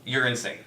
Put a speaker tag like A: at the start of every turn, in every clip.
A: you're insane.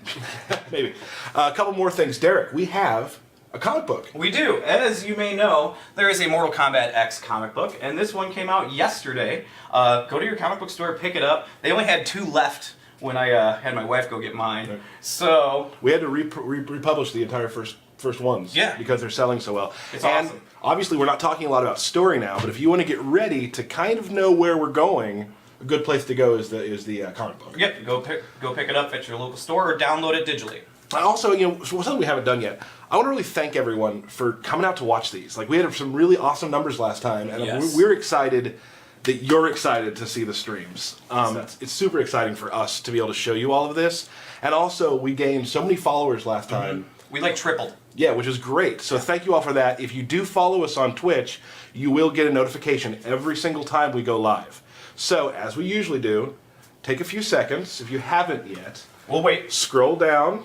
B: Maybe. A couple more things. Derek, we have a comic book.
A: We do. As you may know, there is a Mortal Kombat X comic book, and this one came out yesterday. Go to your comic book store, pick it up. They only had 2 left when I had my wife go get mine.
B: Okay.
A: So
B: We had to republish the entire first ones.
A: Yeah.
B: Because they're selling so well.
A: It's
B: and
A: awesome.
B: Obviously, we're not talking a lot about story now, but if you want to get ready to kind of know where we're going, a good place to go is the comic book.
A: yep, go pick it up at your local store or download it digitally.
B: I also, something we haven't done yet. I want to really thank everyone for coming out to watch these. Like, we had some really awesome numbers last time, and
A: Yes.
B: we're excited that you're excited to see the streams. It's super exciting for us to be able to show you all of this, and also we gained so many followers last time.
A: We like tripled.
B: Yeah, which is great. So thank you all for that. If you do follow us on Twitch, you will get a notification every single time we go live. So, as we usually do, take a few seconds, if you haven't yet,
A: We'll wait.
B: scroll down.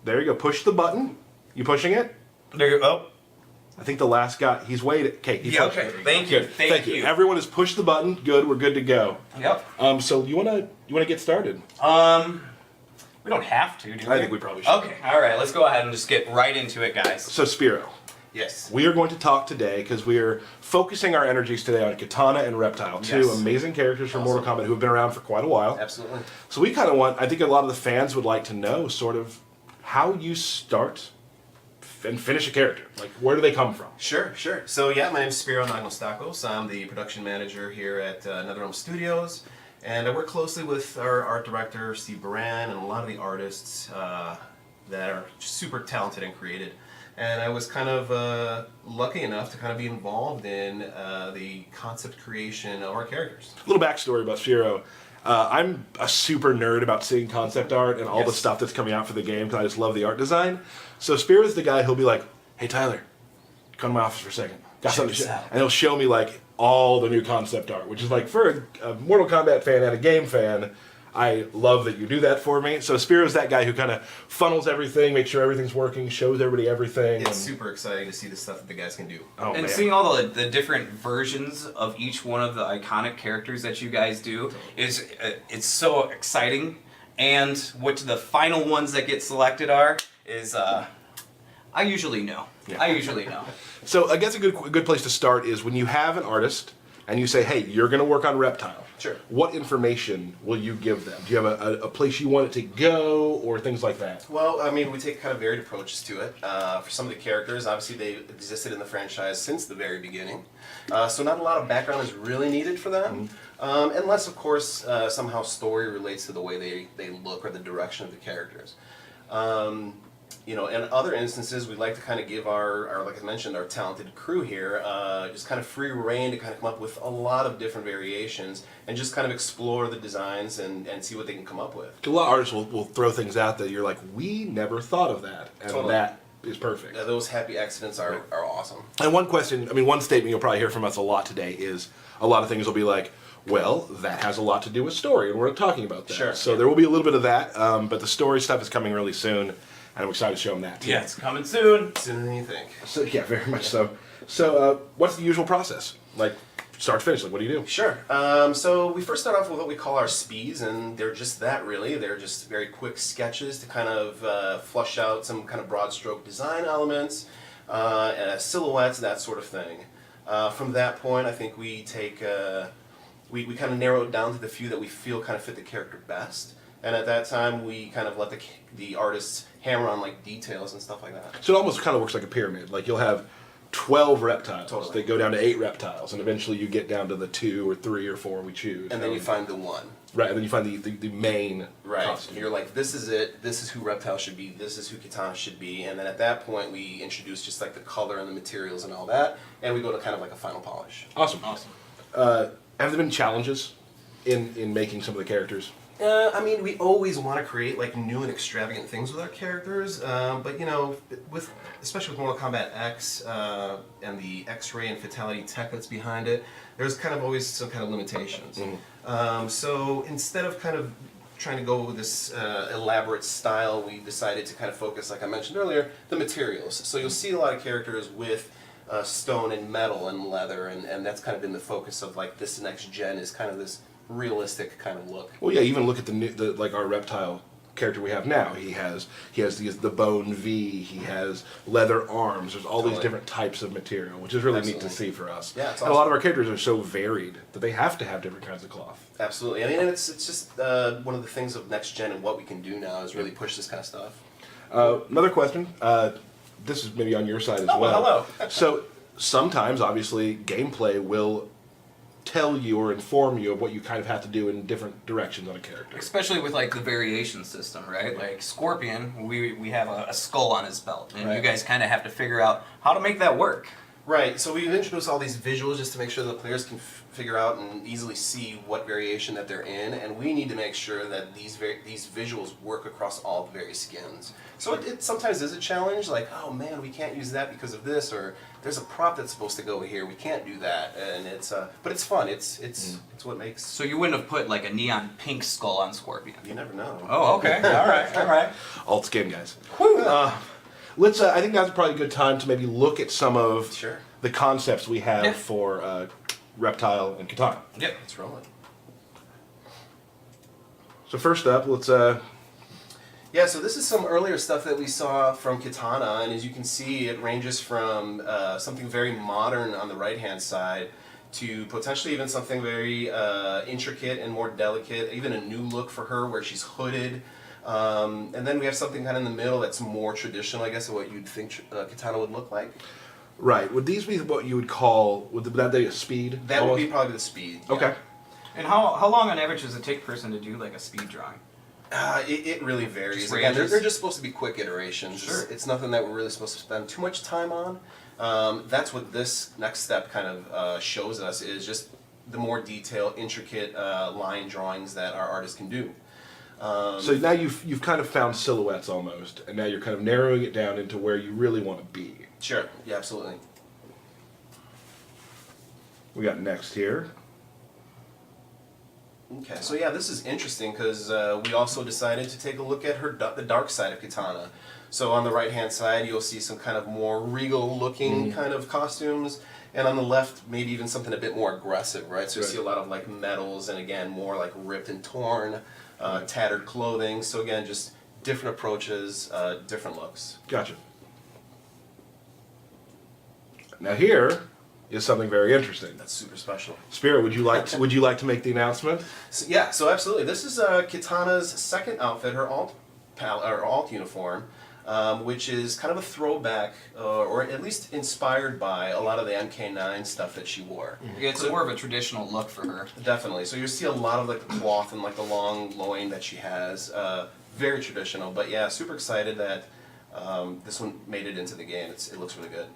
B: There you go. Push the button. You pushing it?
A: There you go.
B: I think the last guy, he's waited. Okay, he
A: Yeah,
B: pushed
A: okay.
B: it.
A: Thank you.
B: Good.
A: Thank you.
B: Everyone has pushed the button. Good. We're good to go.
A: Yep.
B: So you wanna get started?
A: We don't have to, do we?
B: I think we probably should.
A: Okay, alright, let's go ahead and just get right into it, guys.
B: So Spiro,
A: Yes.
B: we are going to talk today because we are focusing our energies today on Katana and Reptile, 2
A: Yes.
B: amazing characters from Mortal Kombat who have been around for quite a while.
A: Absolutely.
B: So we kind of I think a lot of the fans would like to know sort of how you start and finish a character. Like, where do they come from?
C: Sure. So yeah, my name is Spiro Nagnostakos. I'm the production manager here at NetherRealm Studios, and I work closely with our art director, Steve Baran, and a lot of the artists that are super talented and creative. And I was kind of lucky enough to kind of be involved in the concept creation of our characters.
B: A little backstory about Spiro. I'm a super nerd about seeing concept art and all the
C: Yes.
B: stuff that's coming out for the game because I just love the art design. So Spiro's the guy who'll be like, "Hey Tyler, come to my office for a second. Got something to
A: this
B: show,"
A: out.
B: and he'll show me like all the new concept art, which is like for a Mortal Kombat fan and a game fan. I love that you do that for me. So Spiro's that guy who kind of funnels everything, makes sure everything's working, shows everybody everything.
C: It's
B: and-
C: super exciting to see the stuff that the guys can do.
B: oh,
A: And
B: man.
A: seeing all the different versions of each one of the iconic characters that you guys do is it's so exciting. And what the final ones that get selected are is I usually know.
B: Yeah.
A: I usually know.
B: So I guess a good place to start is when you have an artist and you say, "Hey, you're going to work on Reptile."
C: Sure.
B: What information will you give them? Do you have a place you want it to go, or things like that?
C: Well, I mean, we take kind of varied approaches to it. For some of the characters, obviously they existed in the franchise since the very beginning, so not a lot of background is really needed for them, unless, of course, somehow story relates to the way they look or the direction of the characters. In other instances, we'd like to kind of give our, like I mentioned, our talented crew here, just kind of free reign to kind of come up with a lot of different variations and just kind of explore the designs and see what they can come up with.
B: A lot of artists will throw things out that you're like, "We never thought of that," and
C: Totally.
B: that is perfect.
C: Those happy accidents are awesome.
B: And one statement you'll probably hear from us a lot today is a lot of things will be like, "Well, that has a lot to do with story, and we're talking about that."
C: Sure.
B: So there will be a little bit of that, but the story stuff is coming really soon, and I'm excited to show them that. too.
A: Yeah, it's coming soon.
C: Sooner than you think.
B: So yeah, very much so. So what's the usual process? Like start to finish? Like what do you do?
C: Sure. So we first start off with what we call our speeds, and they're just that really. They're just very quick sketches to kind of flush out some kind of broad stroke design elements, silhouettes, that sort of thing. From that point, I think we take we kind of narrow it down to the few that we feel kind of fit the character best. And at that time, we kind of let the artists hammer on like details and stuff like that.
B: So it almost kind of works like a pyramid. Like you'll have 12 reptiles.
C: Totally.
B: They go down to 8 reptiles, and eventually you get down to the 2 or 3 or 4 we choose.
C: And then you find the one.
B: right, and then you find the main
C: Right.
B: costume.
C: You're like, this is it. This is who Reptile should be. This is who Katana should be. And then at that point, we introduce just like the color and the materials and all that, and we go to kind of like a final polish.
B: Awesome. Have there been challenges in making some of the characters?
C: I mean, we always want to create like new and extravagant things with our characters, but especially with Mortal Kombat X and the X-ray and fatality tech that's behind it, there's kind of always some kind of limitations. So instead of kind of trying to go with this elaborate style, we decided to kind of focus, like I mentioned earlier, the materials. So you'll see a lot of characters with stone and metal and leather, and that's kind of been the focus of like this next gen is kind of this realistic kind of look.
B: Well, yeah. Even look at like our reptile character we have now. He has the bone V. He has leather arms. There's all these
C: Totally.
B: different types of material, which is really neat to
C: Absolutely.
B: see for us.
C: Yeah, it's
B: And a lot
C: awesome.
B: of our characters are so varied that they have to have different kinds of cloth.
C: Absolutely. I mean, it's just one of the things of next gen and what we can do now is really push this kind of stuff.
B: Another question. This is maybe on your side as
C: Oh,
B: well.
C: hello.
B: So sometimes, obviously, gameplay will tell you or inform you of what you kind of have to do in different directions on a character.
A: Especially with like the variation system, right? Like Scorpion, we have a skull on his belt, and you
C: Right.
A: guys kind of have to figure out how to make that work.
C: Right, so we've introduced all these visuals just to make sure the players can figure out and easily see what variation that they're in, and we need to make sure that these visuals work across all the various skins. So it sometimes is a challenge, like, oh man, we can't use that because of this, or there's a prop that's supposed to go here, we can't do that, and but it's fun. It's what makes.
A: So you wouldn't have put like a neon pink skull on Scorpion.
C: You never know.
A: Oh, okay. All right. All right.
B: Alt skin, guys. Let's. I think that's probably a good time to maybe look at some of
C: Sure.
B: the concepts we have
A: Yeah.
B: for Reptile and Katana.
A: Yep.
C: It's rolling.
B: So first up, let's.
C: Yeah, so this is some earlier stuff that we saw from Katana, and as you can see, it ranges from something very modern on the right-hand side to potentially even something very intricate and more delicate, even a new look for her where she's hooded. And then we have something kind of in the middle that's more traditional, I guess, of what you'd think Katana would look like.
B: Right. Would these be what you would call? Would that be a speed?
C: That would be
B: almost?
C: probably the speed. yeah.
B: Okay.
A: And how long on average does it take a person to do like a speed drawing?
C: It really varies.
A: Just
C: Again,
A: ranges?
C: they're just supposed to be quick iterations.
A: Sure.
C: It's nothing that we're really supposed to spend too much time on. That's what this next step kind of shows us, is just the more detailed, intricate line drawings that our artists can do.
B: So now you've kind of found silhouettes almost, and now you're kind of narrowing it down into where you really want to be.
C: Sure. Yeah, absolutely.
B: We got next here.
C: Okay, so yeah, this is interesting because we also decided to take a look at the dark side of Katana. So on the right-hand side, you'll see some kind of more regal-looking kind of costumes, and on the left, maybe even something a bit more aggressive, right? So you
B: Right.
C: see a lot of like metals, and again, more like ripped and torn, tattered clothing. So again, just different approaches, different looks.
B: Gotcha. Now here is something very interesting.
C: That's super special.
B: Spirit, would you like to make the announcement?
C: So, yeah, so absolutely. This is Katana's second outfit, her alt uniform, which is kind of a throwback, or at least inspired by a lot of the MK9 stuff that she wore.
A: Yeah, it's
C: So-
A: more of a traditional look for her.
C: Definitely. So you see a lot of like the cloth and like the long loin that she has. Very traditional, but yeah, super excited that this one made it into the game. It looks really good.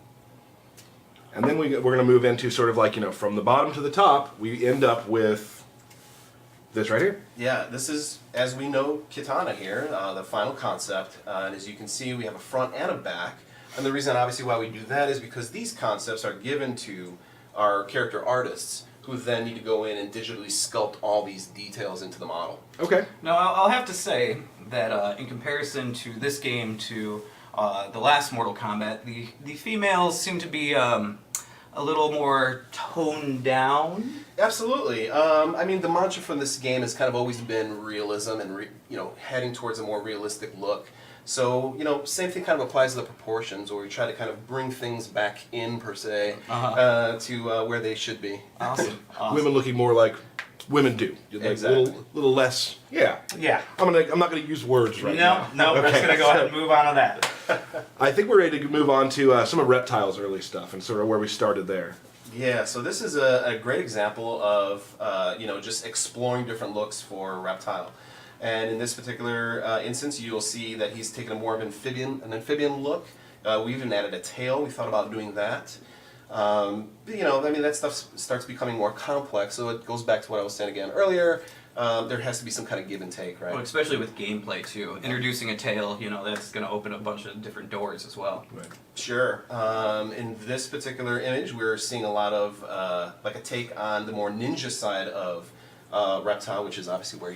B: And then we're going to move into sort of like, from the bottom to the top, we end up with this right here.
C: Yeah, this is, as we know, Katana here, the final concept. And as you can see, we have a front and a back. And the reason, obviously, why we do that is because these concepts are given to our character artists, who then need to go in and digitally sculpt all these details into the model.
B: Okay.
A: Now, I'll have to say that in comparison to this game, to the last Mortal Kombat, the females seem to be a little more toned down.
C: Absolutely. I mean, the mantra from this game has kind of always been realism and heading towards a more realistic look. So same thing kind of applies to the proportions, where we try to kind of bring things back in per se to where they should be.
A: Awesome. Awesome.
B: Women looking more like women do. Like
C: Exactly.
B: Little less. Yeah.
A: Yeah.
B: I'm not gonna use words right now.
A: No, we're just gonna go ahead and move on to that.
B: I think we're ready to move on to some of Reptile's early stuff and sort of where we started there.
C: Yeah, so this is a great example of just exploring different looks for Reptile. And in this particular instance, you'll see that he's taken a more of an amphibian look. We even added a tail. We thought about doing that. But, I mean, that stuff starts becoming more complex, so it goes back to what I was saying again earlier. There has to be some kind of give and take, right?
A: Well, especially with gameplay too. Introducing a tail, that's going to open a bunch of different doors as well.
B: Right.
C: Sure. In this particular image, we're seeing a lot of like a take on the more ninja side of Reptile, which is obviously where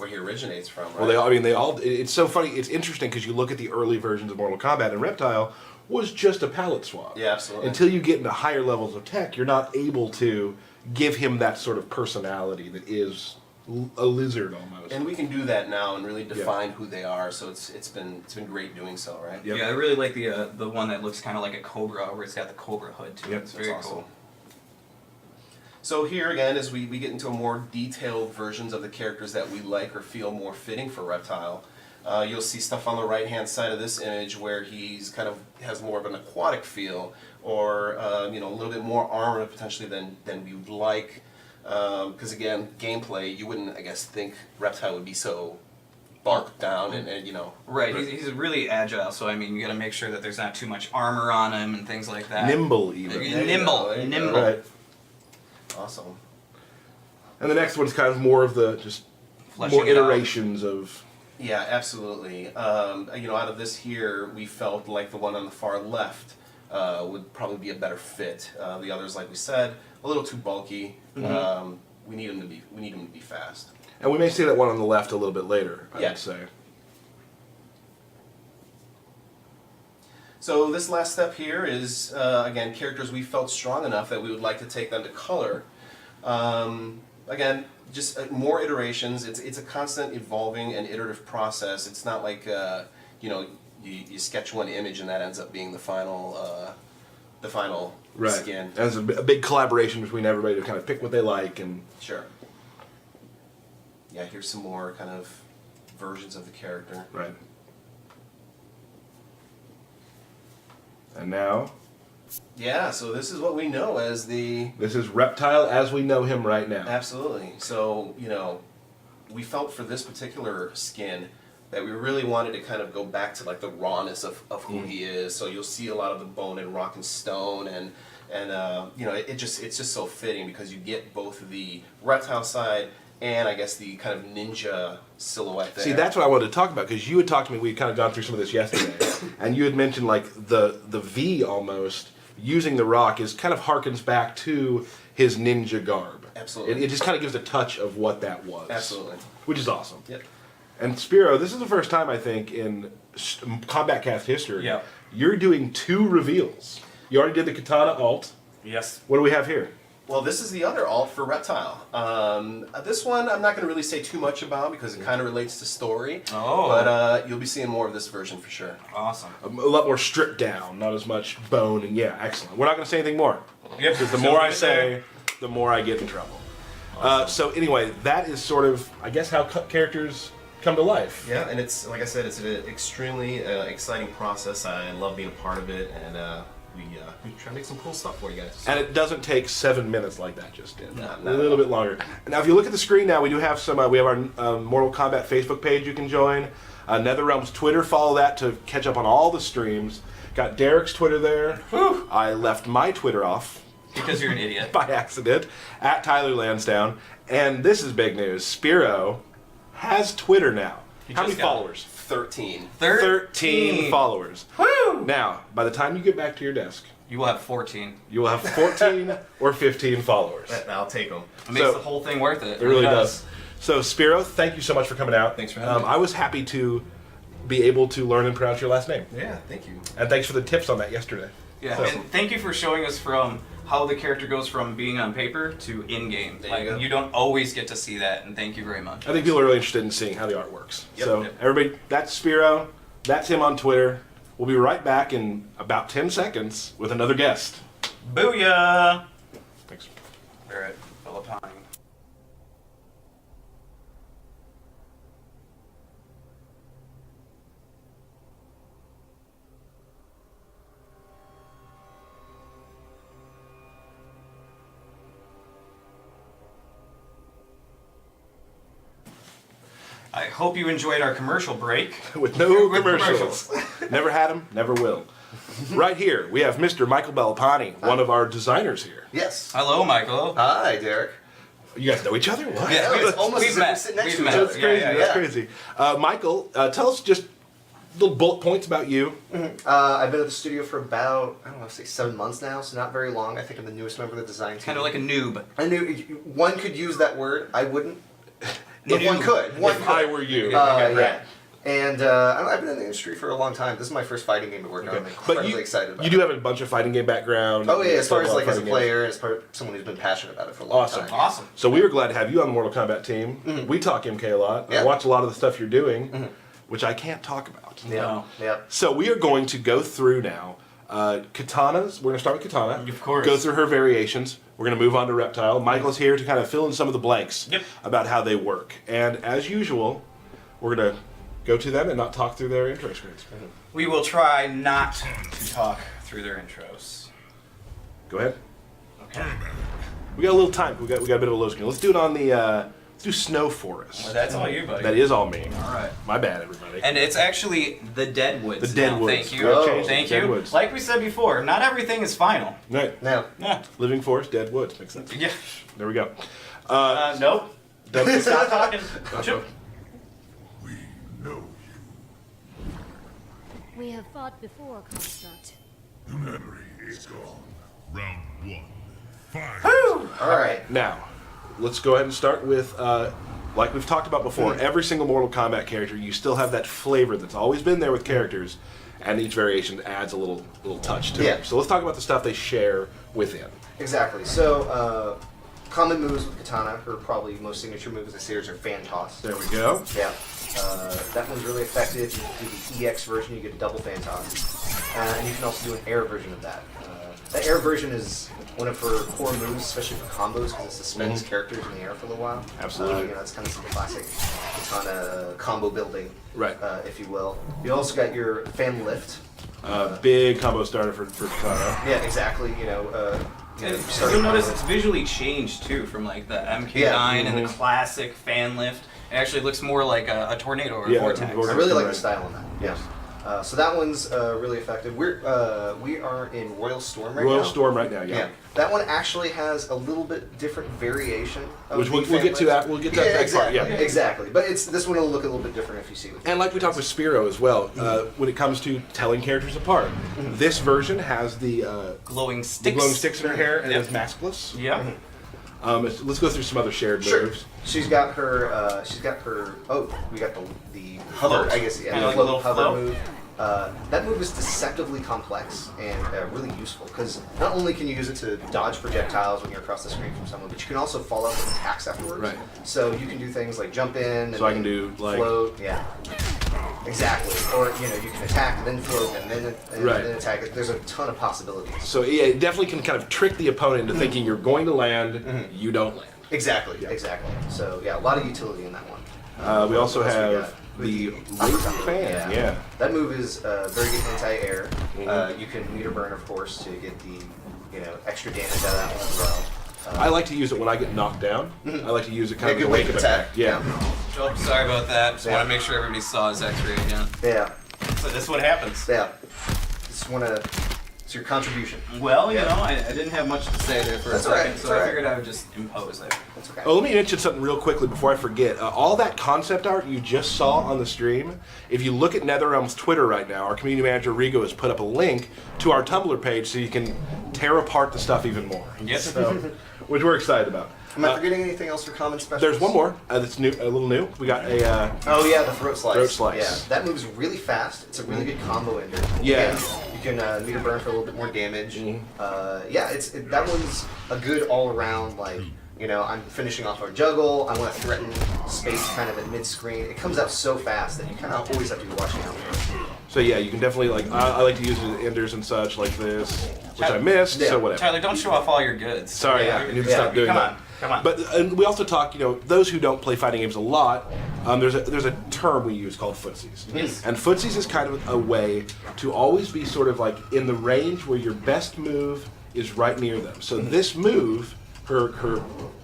C: he originates from. Right?
B: Well, it's so funny. It's interesting because you look at the early versions of Mortal Kombat, and Reptile was just a palette swap.
C: Yeah, absolutely.
B: Until you get into higher levels of tech, you're not able to give him that sort of personality that is a lizard almost.
C: And we can do that now and really define who they are. So it's been great doing so, right?
B: Yep.
A: Yeah, I really like the one that looks kind of like a cobra, where it's got the cobra hood to it.
B: Yep,
A: It's
C: That's
A: very
C: awesome.
A: cool.
C: So here again, as we get into a more detailed versions of the characters that we like or feel more fitting for Reptile, you'll see stuff on the right-hand side of this image where he's kind of has more of an aquatic feel, or a little bit more armor potentially than we would like. Because again, gameplay, you wouldn't, I guess, think Reptile would be so barked down and
A: Right, he's really agile, so I mean, you got to make sure that there's not too much armor on him and things like that.
B: Nimble even.
A: Nimble.
B: Right.
C: Awesome.
B: And the next one's kind of more of the just
A: Fleshing
B: more
A: it out.
B: iterations of.
C: Yeah, absolutely. Out of this here, we felt like the one on the far left would probably be a better fit. The others, like we said, a little too bulky. We need him to be fast.
B: And we may see that one on the left a little bit later, I
C: Yeah.
B: would say.
C: So this last step here is, again, characters we felt strong enough that we would like to take them to color. Again, just more iterations. It's a constant evolving and iterative process. It's not like, you sketch one image and that ends up being the final
B: Right.
C: skin.
B: And it's a big collaboration between everybody to kind of pick what they like and.
C: Sure. Yeah, here's some more kind of versions of the character.
B: Right. And now,
C: Yeah, so this is what we know as the...
B: this is Reptile as we know him right now.
C: Absolutely. So, we felt for this particular skin that we really wanted to kind of go back to like the rawness of who he is. So you'll see a lot of the bone and rock and stone and it's just so fitting because you get both the reptile side and I guess the kind of ninja silhouette there.
B: See, that's what I wanted to talk about because you had talked to me. We had kind of gone through some of this yesterday, and you had mentioned like the V almost using the rock is kind of harkens back to his ninja garb.
C: Absolutely.
B: It just kind of gives a touch of what that was.
C: Absolutely.
B: Which is awesome.
C: Yep.
B: And Spiro, this is the first time I think in Kombat Kast history
A: Yeah.
B: you're doing 2 reveals. You already did the katana alt.
A: Yes.
B: What do we have here?
C: Well, this is the other alt for Reptile. This one I'm not going to really say too much about because it kind of relates to story.
A: Oh.
C: But you'll be seeing more of this version for sure.
A: Awesome.
B: A lot more stripped down, not as much bone, and yeah, excellent. We're not going to say anything more.
A: Yep.
B: Because the more I say, the more I get in trouble. So anyway, that is sort of, I guess, how characters come to life.
C: Yeah, and it's, like I said, it's an extremely exciting process. I love being a part of it, and we try to make some cool stuff for you guys.
B: And it doesn't take 7 minutes like that just did.
C: No,
B: A
C: not
B: little
C: at
B: bit longer. Now, if you look at the screen now, we do have some. We have our Mortal Kombat Facebook page you can join. NetherRealm's Twitter. Follow that to catch up on all the streams. Got Derek's Twitter there.
A: Whew.
B: I left my Twitter off
A: Because you're an idiot.
B: by accident at Tyler Lansdowne. And this is big news. Spiro has Twitter now.
A: He
B: How
A: just
B: many
A: got it.
B: followers?
C: 13.
B: 13 followers.
A: Woo!
B: Now, by the time you get back to your desk,
A: You will have 14.
B: you will have 14 or 15 followers.
C: I'll take them.
A: It makes
B: So-
A: the whole thing worth it.
B: It really does. So, Spiro, thank you so much for coming out.
C: Thanks for having me.
B: I was happy to be able to learn and pronounce your last name.
C: Yeah, thank you.
B: And thanks for the tips on that yesterday.
A: Yeah,
B: So-
A: and thank you for showing us from how the character goes from being on paper to in-game.
C: There
A: Like,
C: you go.
A: you don't always get to see that, and thank you very much.
B: I think people are really interested in seeing how the art works.
C: Yep.
B: So,
A: Yep.
B: everybody, that's Spiro. That's him on Twitter. We'll be right back in about 10 seconds with another guest.
A: Booyah!
B: Thanks.
A: We're at Philippine. I hope you enjoyed our commercial break.
B: With no
A: With
B: commercials. Never had them, never will. Right here, we have Mr. Michael Bellapani, one of our designers here.
D: Yes.
A: Hello, Michael.
D: Hi, Derek.
B: You guys know each other? What?
A: Yeah,
D: it's almost
A: we've
D: as if we're
A: met.
D: sitting next
A: We've
D: to each
A: met.
D: other.
B: That's crazy.
A: Yeah,
B: That's
D: yeah.
B: crazy. Michael, tell us just little bullet points about you.
D: I've been at the studio for about, I don't know, say 7 months now, so not very long. I think I'm the newest member of the design team.
A: Kind of like a noob.
D: I knew one could use that word. I wouldn't. If one
A: Noob.
D: could. One
B: If
D: could.
B: I were you.
D: Yeah. And I've been in the industry for a long time. This is my first fighting game to work on. I'm incredibly excited about
B: you do have a bunch of fighting game background.
D: Oh yeah, as far as
B: a lot
D: like
B: of
D: as a
B: fighting
D: player, as part someone who's been passionate about it for a long
B: Awesome.
D: time.
A: Awesome.
B: So we were glad to have you on the Mortal Kombat team. We talk MK a lot. I
D: Yeah.
B: watch a lot of the stuff you're doing, which I can't talk about.
D: Yeah,
A: No.
D: yeah.
B: So we are going to go through now katanas. We're going to start with katana.
A: Of course.
B: Go through her variations. We're going to move on to reptile. Michael's here to kind of fill in some of the blanks about how they work. And as usual, we're going to go to them and not talk through their intro screens.
A: We will try not to talk through their intros.
B: Go ahead.
A: Okay.
B: We got a little time. We got a bit of a low screen. Let's do it on the. Let's do Snow Forest.
A: Well, that's all you, buddy.
B: That is all me.
A: All right.
B: My bad, everybody.
A: And it's actually the Deadwoods.
B: The Deadwoods.
A: Thank you.
B: We have
D: Oh,
B: changed it.
A: Thank you.
B: Deadwoods.
A: Like we said before, not everything is final.
B: Right.
D: Now,
A: Yeah.
B: Living Forest, Dead Woods. Makes sense.
A: Yeah.
B: There we go.
A: Nope. Stop talking. Chip.
E: We have fought before, Construct.
F: The memory is gone. Round 1. Fight.
D: all right.
B: Now, let's go ahead and start with, like we've talked about before, every single Mortal Kombat character, you still have that flavor that's always been there with characters, and each variation adds a little touch to
D: Yeah.
B: it. So let's talk about the stuff they share within.
D: Exactly. So, common moves with Katana, her probably most signature moves this series are fan toss.
B: There we go.
D: Yeah. That one's really effective. You do the EX version, you get a double fan toss. And you can also do an air version of that. That air version is one of her core moves, especially for combos, because it suspends characters in the air for a little while.
B: Absolutely.
D: You know, it's kind of some classic Katana combo building,
B: Right.
D: if you will. You also got your fan lift.
B: Big combo starter for Katana.
D: Yeah, exactly. You know, you start
A: You'll notice
D: combos.
A: it's visually changed too from like the MK9
D: Yeah.
A: and the classic fan lift. It actually looks more like a tornado or a
B: Yeah,
A: vortex.
B: vortex.
D: I really like the
B: Right.
D: style on that.
B: Yes.
D: So that one's really effective. We are in Royal Storm right now.
B: Royal Storm right now, yeah.
D: That one actually has a little bit different variation. Of
B: Which
D: the
B: we'll
D: fan
B: get to
D: lift.
B: that. We'll get to that part,
D: exactly.
B: yeah.
D: Exactly. But this one will look a little bit different if you see it.
B: And like we talked with Spiro as well, when it comes to telling characters apart, this version has the
A: Glowing sticks.
B: glowing sticks in her hair and
A: Yep.
B: is maskless.
A: Yeah.
B: Let's go through some other shared
D: Sure.
B: moves.
D: She's got her. Oh, we got the hover.
A: Float.
D: I guess yeah.
A: Kinda
D: The
A: like a
D: float
A: little
D: hover
A: float.
D: move. That move is deceptively complex and really useful because not only can you use it to dodge projectiles when you're across the screen from someone, but you can also follow up with attacks afterwards.
B: Right.
D: So you can do things like jump in.
B: So I can
D: then
B: do, like-
D: float. Yeah. Exactly. Or you can attack and then float and
B: Right.
D: then attack. There's a ton of possibilities.
B: So yeah, it definitely can kind of trick the opponent into thinking you're going to land, you don't land.
D: Exactly.
B: Yeah.
D: Exactly. So yeah, a lot of utility in that one.
B: We also
D: What else we
B: have
D: got?
B: the
D: Uppercut.
B: laser fan. Yeah.
D: That move is very good anti-air. You can meter burn, of course, to get the extra damage out of that one as well.
B: I like to use it when I get knocked down. I like to use it kind
D: Yeah,
B: of
D: good
B: as a
D: wake
B: wake
D: attack.
B: Yeah.
A: Oh, sorry about that. Just
D: Yeah.
A: want to make sure everybody saw his X-ray again.
D: Yeah,
A: So this is what happens.
D: yeah. Just wanna. It's your contribution.
A: Well, you
D: Yeah.
A: know, I didn't have much to say there for
D: That's
A: a
D: all right,
A: second,
D: that's
A: so
D: all
A: I
D: right.
A: figured I would just impose there.
D: That's okay.
B: Oh, let me mention something real quickly before I forget. All that concept art you just saw on the stream, if you look at NetherRealm's Twitter right now, our community manager Rigo has put up a link to our Tumblr page so you can tear apart the stuff even more.
A: Yes.
B: So, which we're excited about.
D: Am I forgetting anything else for common specials?
B: There's one more that's new, a little new. We got a
D: Oh yeah, the throat slice.
B: Throat slice.
D: Yeah, that move's really fast. It's a really good combo ender.
B: Yeah.
D: You can meter burn for a little bit more damage. Yeah, that one's a good all around like. I'm finishing off our juggle. I want to threaten space kind of at mid-screen. It comes out so fast that you kind of always have to be watching out for it.
B: So yeah, you can definitely I like to use it as enders and such like this, which I missed.
D: Yeah.
B: So whatever.
A: Tyler, don't show off all your goods.
B: Sorry,
D: Yeah.
B: I need to
D: Yeah.
B: stop doing
A: Come
B: that.
A: on. Come on.
B: But and we also talk, those who don't play fighting games a lot, there's a term we use called footsies.
A: Yes.
B: And footsies is kind of a way to always be sort of like in the range where your best move is right near them. So this move,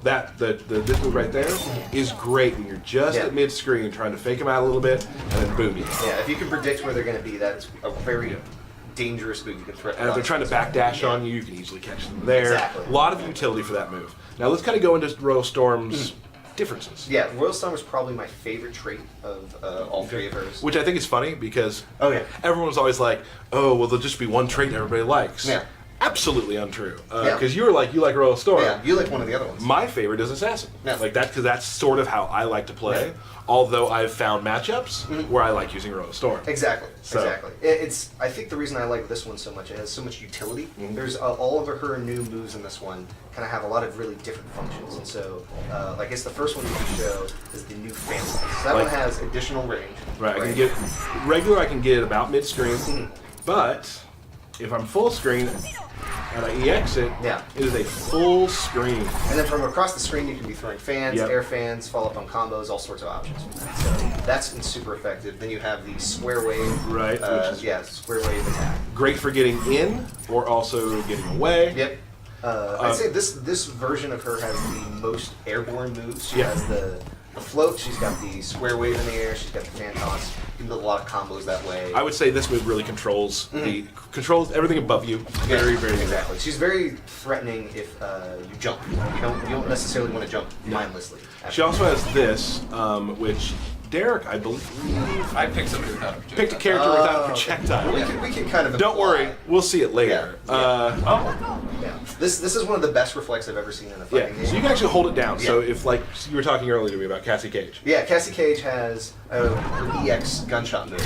B: this move right there is great when you're just
D: Yeah.
B: at mid screen trying to fake them out a little bit and then boom you.
D: Yeah, if you can predict where they're going to be, that's a very dangerous move. You can threaten.
B: And if they're trying to backdash on you, you can easily catch them there.
D: Exactly.
B: A lot of utility for that move. Now let's kind of go into Royal Storm's differences.
D: Yeah, Royal Storm is probably my favorite trait of all three of hers.
B: Which I think is funny because
D: Oh, yeah.
B: everyone was always like, oh, well, there'll just be one trait everybody likes.
D: Yeah.
B: absolutely untrue.
D: Yeah.
B: Because you like Royal Storm.
D: Yeah, you like one of the other ones.
B: My favorite is Assassin.
D: Yeah.
B: Like that, because that's sort of how I like to play.
D: Yeah.
B: Although I've found matchups where I like using Royal Storm.
D: Exactly.
B: So-
D: Exactly. It's. I think the reason I like this one so much, it has so much utility. There's all of her new moves in this one kind of have a lot of really different functions, and so I guess the first one you can show is the new fan slice. That one
B: Like-
D: has additional range.
B: Right. I can get regular. I can get about mid screen, but if I'm full screen and I EX it,
D: Yeah.
B: it is a full screen.
D: And then from across the screen, you can be throwing fans,
B: Yep.
D: air fans, follow up on combos, all sorts of options. So that's been super effective. Then you have the square wave.
B: Right, which is-
D: yeah, square wave attack.
B: Great for getting in or also getting away.
D: Yep. I'd say this version of her has the most airborne moves. She
B: Yeah.
D: has the float. She's got the square wave in the air. She's got the fan toss. You can build a lot of combos that way.
B: I would say this move really controls controls everything above you.
D: Yeah,
B: Very, very
D: exactly. She's very threatening if you jump. You don't necessarily want to jump mindlessly.
B: She also has this, which Derek, I believe,
A: I picked somebody without a projectile.
B: picked a character without a projectile.
D: We can kind of
B: Don't
D: imply-
B: worry, we'll see it later.
D: Yeah.
A: Oh,
D: Yeah. This is one of the best reflects I've ever seen in a
B: Yeah,
D: fighting game.
B: so you can actually hold it down. So
D: Yeah.
B: if, like, you were talking earlier to me about Cassie Cage.
D: Yeah, Cassie Cage has an EX gunshot move,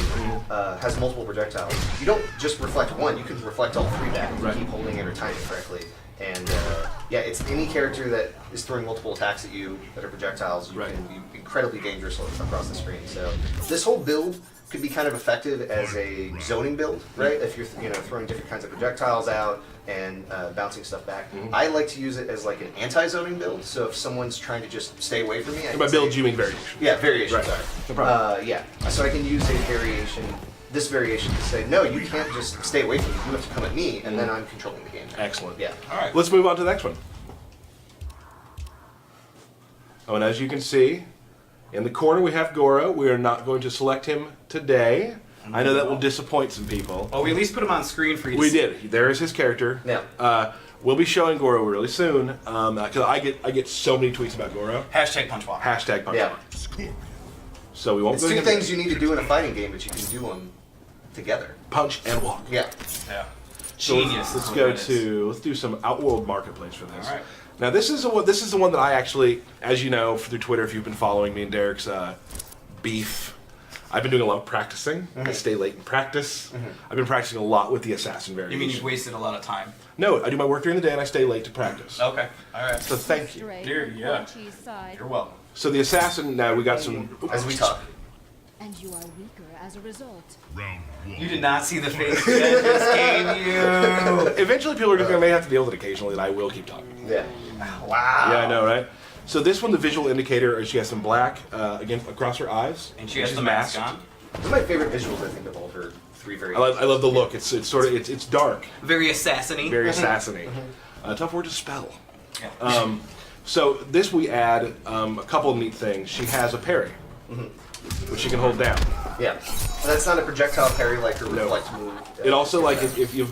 D: has multiple projectiles. You don't just reflect one, you can reflect all three back if you
B: Right.
D: keep holding it or timing it correctly. And yeah, it's any character that is throwing multiple attacks at you that are projectiles, you
B: Right.
D: can be incredibly dangerous across the screen. So this whole build could be kind of effective as a zoning build, right? If you're throwing different kinds of projectiles out and bouncing stuff back. I like to use it as like an anti-zoning build. So if someone's trying to just stay away from me, I
B: And
D: can
B: by build,
D: say-
B: you mean variation.
D: yeah, variation.
B: Right.
D: Sorry.
B: No problem.
D: Yeah. So I can use a variation, this variation, to say, no, you can't just stay away from me. You have to come at me, and then I'm controlling the game.
B: Excellent.
D: Yeah.
A: all right.
B: Let's move on to the next one. Oh, and as you can see, in the corner we have Goro. We are not going to select him today. I know that will disappoint some people.
A: Well, we at least put him on screen for you to
B: We
A: see.
B: did. There is his character.
D: Yeah.
B: We'll be showing Goro really soon because I get so many tweets about Goro.
A: Hashtag punch walk.
B: Hashtag punch
D: Yeah.
B: walk. So we won't
D: It's
B: go
D: two
B: into
D: things you need to do in a fighting game, but you can do them together.
B: punch and walk.
D: Yeah.
A: Yeah.
B: So
A: Genius.
B: let's
A: is
B: go
A: what it is.
B: let's do some Outworld Marketplace for this.
A: All right.
B: Now this is the one that I actually, as you know through Twitter, if you've been following me and Derek's beef, I've been doing a lot of practicing. I stay late in practice. I've been practicing a lot with the assassin
A: You
B: variation.
A: mean you've wasted a lot of time?
B: No, I do my work during the day and I stay late to practice.
A: Okay. All right.
B: So thank you.
E: Stray
A: Dear,
E: from
A: yeah.
E: Portuguese side,
A: You're welcome.
B: So the assassin. Now we got some.
D: As we talk.
E: and you are weaker as a result.
F: Round one.
A: You did not see the face that just gave you.
B: Eventually, people are just gonna have to deal with it occasionally, and I will keep talking.
D: Yeah.
A: Wow.
B: Yeah, I know, right? So this one, the visual indicator, is she has some black again across her eyes,
A: And she has
B: She's
A: the mask
B: masked.
A: on.
D: One of my favorite visuals, I think, of all her three
B: I
D: variations.
B: love the look. It's sort of it's dark,
A: Very assassin-y.
B: very assassiny. Tough word to spell.
A: Yeah.
B: So this we add a couple of neat things. She has a parry, which she can hold down.
D: Yeah. And that's not a projectile parry like her
B: No.
D: reflect move.
B: It also like if you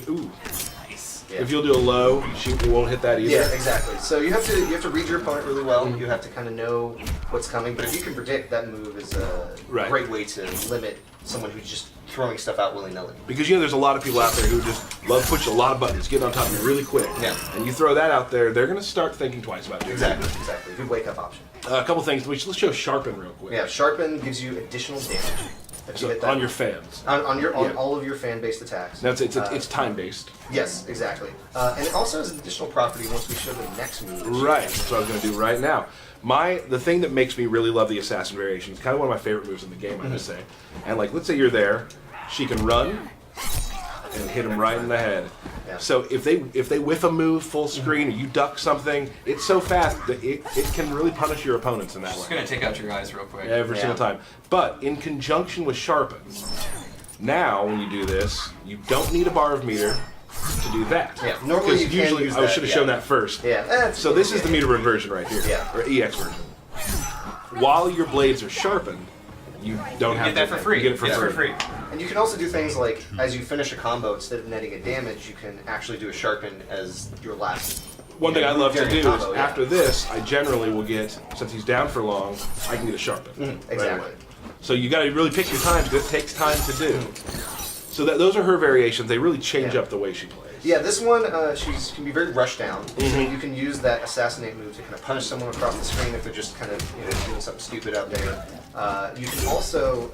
A: Nice.
D: Yeah.
B: if you'll do a low, she won't hit that either.
D: Yeah, exactly. So you have to read your opponent really well. You have to kind of know what's coming. But if you can predict, that move is a
B: Right.
D: great way to limit someone who's just throwing stuff out willy nilly.
B: Because there's a lot of people out there who just love pushing a lot of buttons, getting on top of you really quick.
D: Yeah.
B: And you throw that out there, they're gonna start thinking twice about doing
D: Exactly. Good wake up option.
B: A couple things. Let's show sharpen real quick.
D: Yeah, sharpen gives you additional damage. If
B: So
D: you hit that.
B: on your fans.
D: on
B: Yeah.
D: all of your fan based attacks.
B: Now it's time based.
D: Yes, exactly. And it also has an additional property once we show the next move.
B: Right. That's what I was gonna do right now. The thing that makes me really love the assassin variation, it's kind of one of my favorite moves in the game, I must say. And like, let's say you're there, she can run and hit him right in the head.
D: Yeah.
B: So if they whiff a move full screen or you duck something, it's so fast that it can really punish your opponents in that
A: Just
B: way.
A: gonna take out your eyes real quick.
B: Every
D: Yeah.
B: single time. But in conjunction with sharpen, now when you do this, you don't need a bar of meter to do that.
D: Yeah, normally
B: Because
D: you can
B: usually
D: use
B: I
D: that,
B: should have
D: yeah.
B: shown that first.
D: Yeah.
B: So this is the meter version right here,
D: Yeah.
B: or EX version. While your blades are sharpened, you don't
A: You
B: have
A: get that
B: to
A: for free.
B: You get it for
A: It's
B: free.
D: And you can also do things like, as you finish a combo, instead of netting a damage, you can actually do a sharpen as your last.
B: One thing I love to do is
D: combo, yeah.
B: after this, I generally will get, since he's down for long, I can get a sharpen. right
D: exactly.
B: away. So you got to really pick your times because it takes time to do. So those are her variations. They really change
D: Yeah.
B: up the way she plays.
D: Yeah, this one, she can be very rushed down. You can use that assassinate move to kind of punish someone across the screen if they're just kind of doing something stupid out there. You can also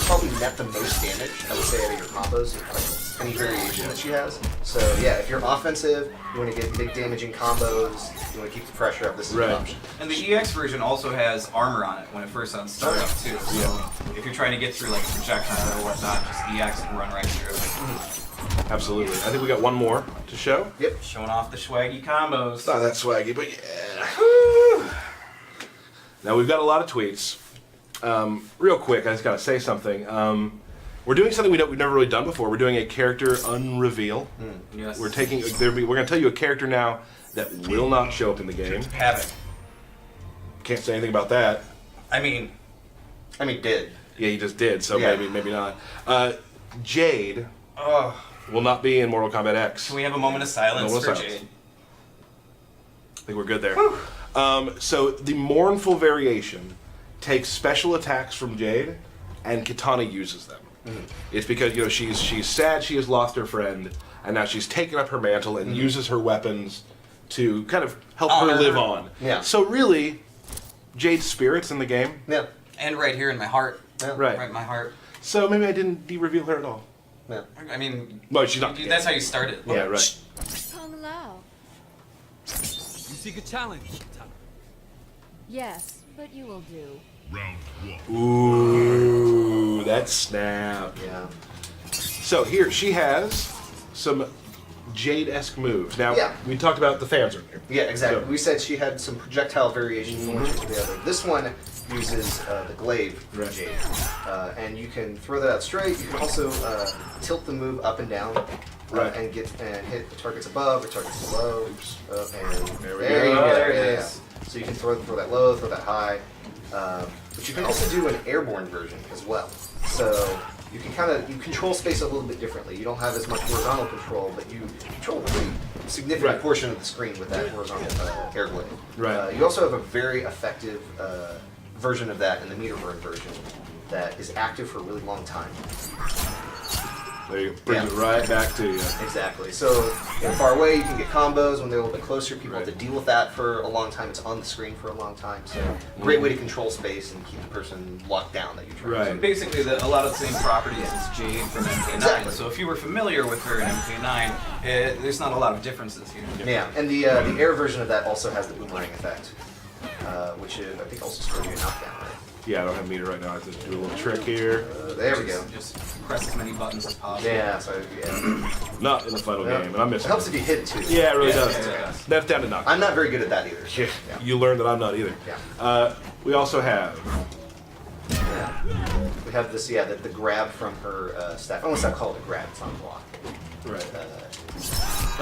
D: probably net the most damage, I would say, out of your combos, like any variation that she has. So yeah, if you're offensive, you want to get big damaging combos, you want to keep the pressure up, this is an option.
A: And the EX version also has armor on it when it first starts up too. So if you're trying to get through like a projectile or whatnot, just EX and run right through.
B: Absolutely. I think we got one more to show.
D: Yep.
A: Showing off the swaggy combos.
B: It's not that swaggy, but yeah. Now we've got a lot of tweets. Real quick, I just gotta say something. We're doing something we've never really done before. We're doing a character unreveal.
A: Yes.
B: We're gonna tell you a character now that will not show up in the game.
A: Havoc.
B: Can't say anything about that.
A: I mean,
D: Did.
B: Yeah, he just did, so
D: Yeah.
B: maybe not. Jade
A: oh,
B: will not be in Mortal Kombat X.
A: can we have a moment of silence
B: Moment
A: for
B: of silence.
A: Jade?
B: I think we're good there. So the mournful variation takes special attacks from Jade, and Kitana uses them. It's because she's sad she has lost her friend, and now she's taken up her mantle and uses her weapons to kind of help her live on.
D: Yeah.
B: So really, Jade's spirit's in the game.
D: Yeah.
A: And right here in my heart.
D: Yeah.
B: Right.
A: Right in my heart.
B: So maybe I didn't de-reveal her at all.
D: Yeah.
A: I mean,
B: No, she's not.
A: that's how you started.
B: Yeah, right.
E: Kung Lao.
G: You seek a challenge, Kitana.
E: Yes, but you will do.
F: Round 1.
B: Ooh, that snap.
D: Yeah.
B: So here, she has some Jade-esque moves. Now,
D: Yeah.
B: we talked about the fans earlier.
D: Yeah, exactly.
B: So-
D: We said she had some projectile variation from one to the other. This one uses the glaive from
B: Right.
D: Jade. And you can throw that out straight. You can also tilt the move up and down.
B: Right.
D: And hit the targets above or targets below. And
B: There we
D: there
B: go.
D: you go.
A: There it
D: Yeah.
A: is.
D: So you can throw that low, throw that high. But you can also do an airborne version as well. So you can you control space a little bit differently. You don't have as much horizontal control, but you control a pretty significant
B: Right.
D: portion of the screen with that horizontal air glaive.
B: Right.
D: You also have a very effective version of that in the meter burn version that is active for a really long time.
B: There you go. Brings it
D: Yeah.
B: right back to you.
D: Exactly. So far away, you can get combos. When they're a little bit closer, people
B: Right.
D: have to deal with that for a long time. It's on the screen for a long time. So great way to control space and keep the person locked down that you're trying
B: Right.
D: to.
A: Basically, a lot of the same properties as Jade from MK9.
D: Exactly.
A: So if you were familiar with her in MK9, there's not a lot of differences here.
D: Yeah, and the air version of that also has the boomerang effect, which is, I think also scores you a knockdown, right?
B: Yeah, I don't have meter right now. I have to do a little trick here.
D: There we go.
A: Just press as many buttons as possible.
D: Yeah, so yeah.
B: Not in the final
D: Yeah.
B: game, and I'm
D: It
B: missing.
D: helps if you hit it too.
B: Yeah, it really
A: Yeah,
B: does.
A: yeah, yeah.
B: That's down to knock.
D: I'm not very good at that either.
B: Yeah. You learned that I'm not either.
D: Yeah.
B: We also have.
D: Yeah. We have this, the grab from her staff. I almost not call it a grab, it's not a block.
B: Right.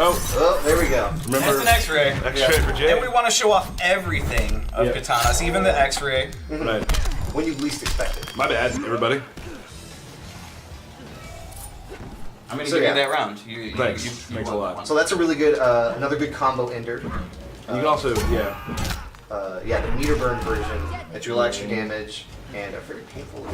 D: Oh, there we go.
B: Remember
A: That's an X-ray.
B: X-ray for Jade?
A: And we want to show off everything of
B: Yeah.
A: Katanas, even the X-ray.
B: Right.
D: When you least expect it.
B: My bad, everybody.
A: I'm going to
D: So,
A: give
D: yeah.
A: you that round. You,
B: Thanks.
A: You
B: Thanks a
A: won
B: lot.
A: that one.
D: So that's a really good, another good combo ender.
B: You can also, yeah.
D: The meter burn version that you extra damage and a very painful.